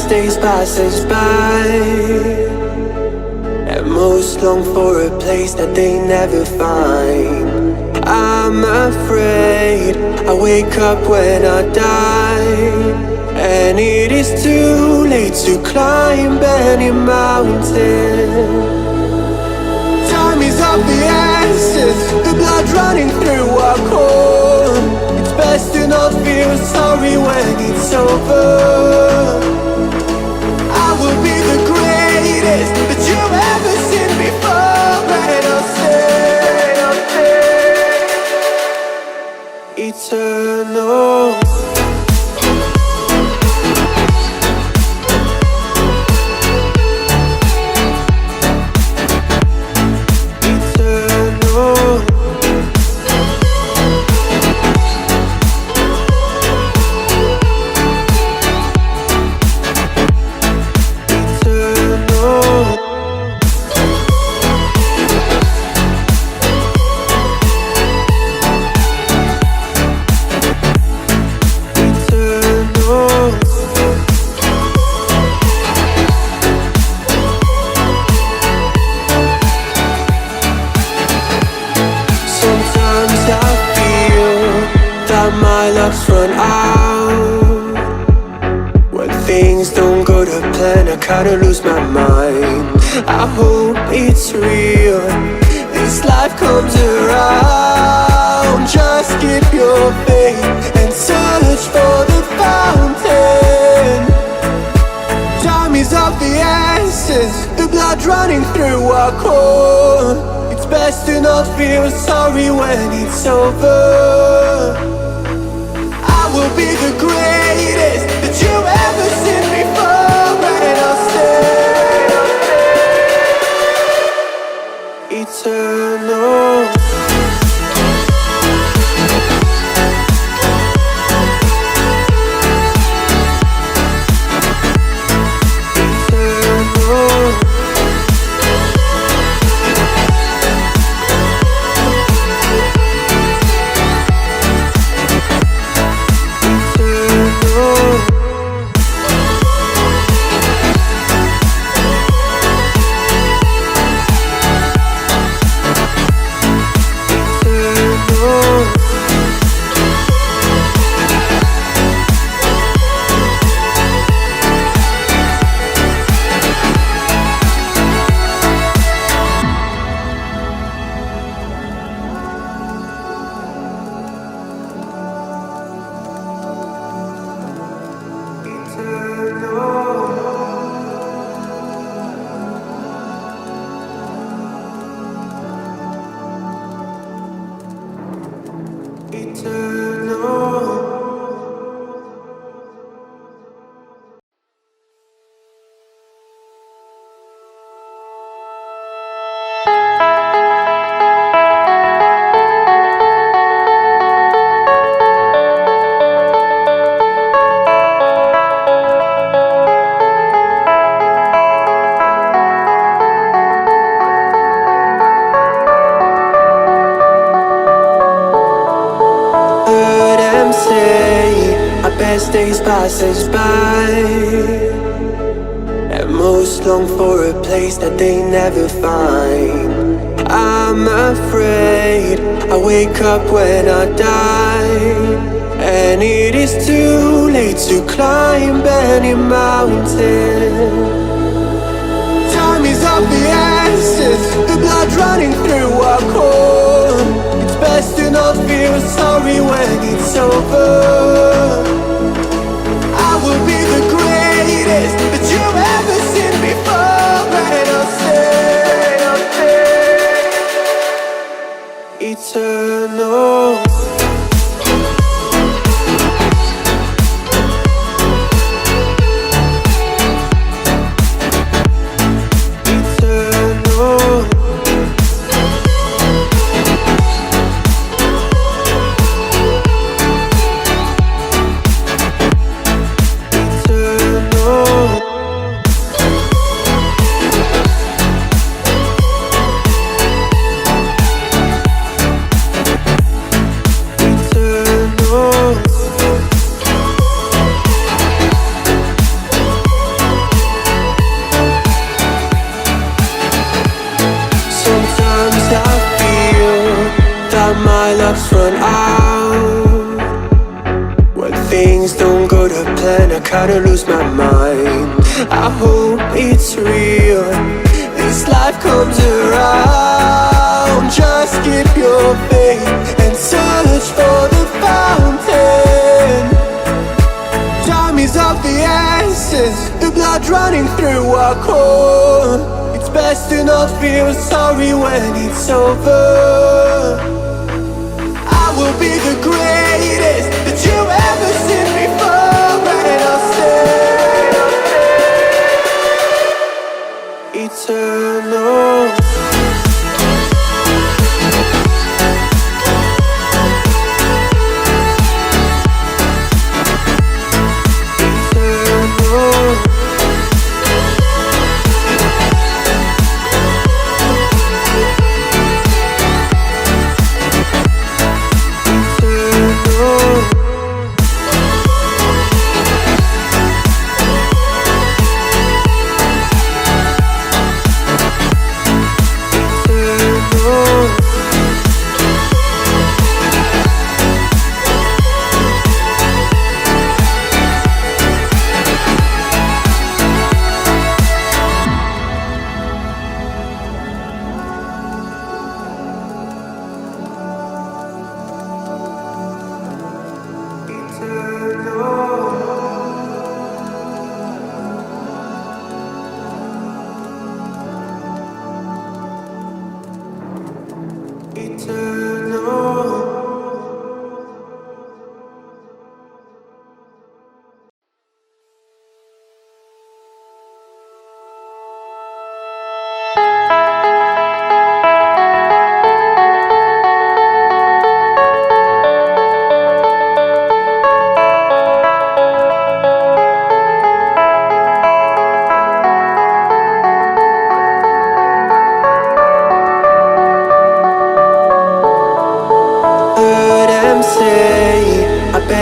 best days passes by, and most long for a place that they never find. I'm afraid I wake up when I die, and it is too late to climb any mountain. Time is of the essence, the blood running through our core. It's best to not feel sorry when it's over. I will be the greatest that you've ever seen before, and I'll stay eternal. My luck's run out. When things don't go to plan, I kinda lose my mind. I hope it's real, this life comes around. Just keep your faith and search for the fountain. Time is of the essence, the blood running through our core. It's best to not feel sorry when it's over. Will be the greatest that you've ever seen before, and I'll stay eternal. Best days passes by, and most long for a place that they never find. I'm afraid I wake up when I die, and it is too late to climb any mountain. Time is of the essence, the blood running through our core. It's best to not feel sorry when it's over. I will be the greatest that you've ever seen before, and I'll stay eternal. kinda lose my mind. I hope it's real, this life comes around. Just keep your faith and search for the fountain. Time is of the essence, the blood running through our core. It's best to not feel sorry when it's over. I will be the greatest that you ever seen before, and I'll stay eternal.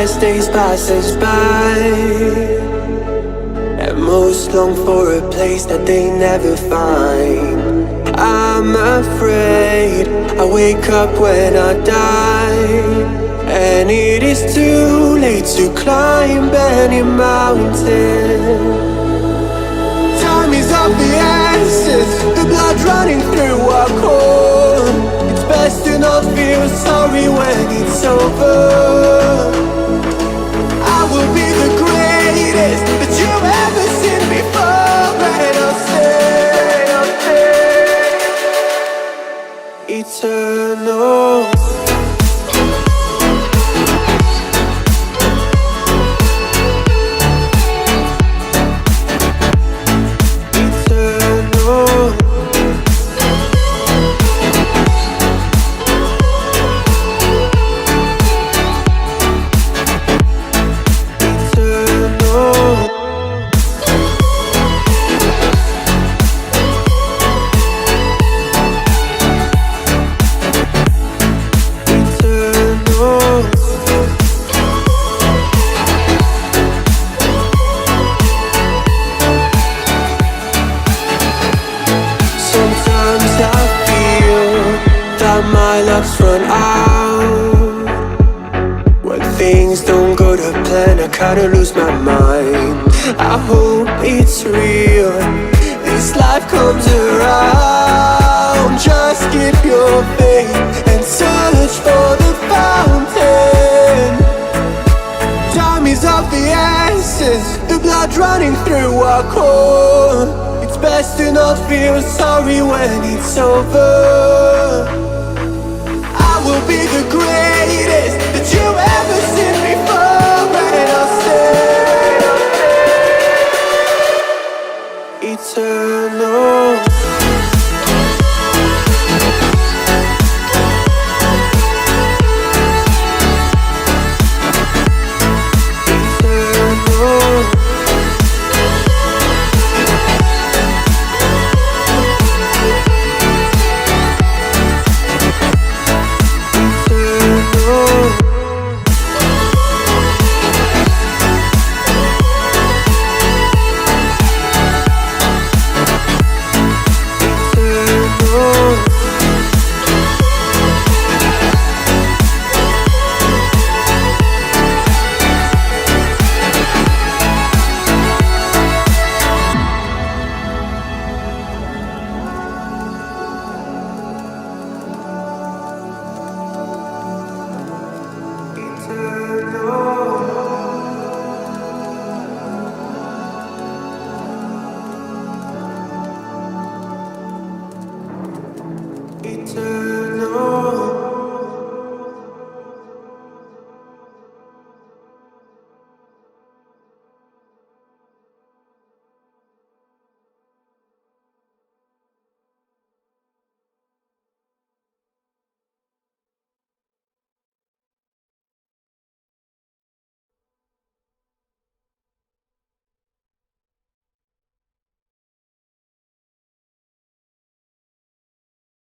Best days pass us by, and most long for a place that they never find. I'm afraid I wake up when I die, and it is too late to climb any mountain. Time is of the essence, the blood running through our core. It's best to not feel sorry when it's over. I will be the greatest that you ever seen before, and I'll stay eternal. My luck's run out. When things don't go to plan, I kinda lose my mind. I hope it's real, this life comes around. Just keep your faith and search for the fountain. Time is of the essence, the blood running through our core. It's best to not feel sorry when it's over. I will be the greatest that you ever seen before, and I'll stay eternal.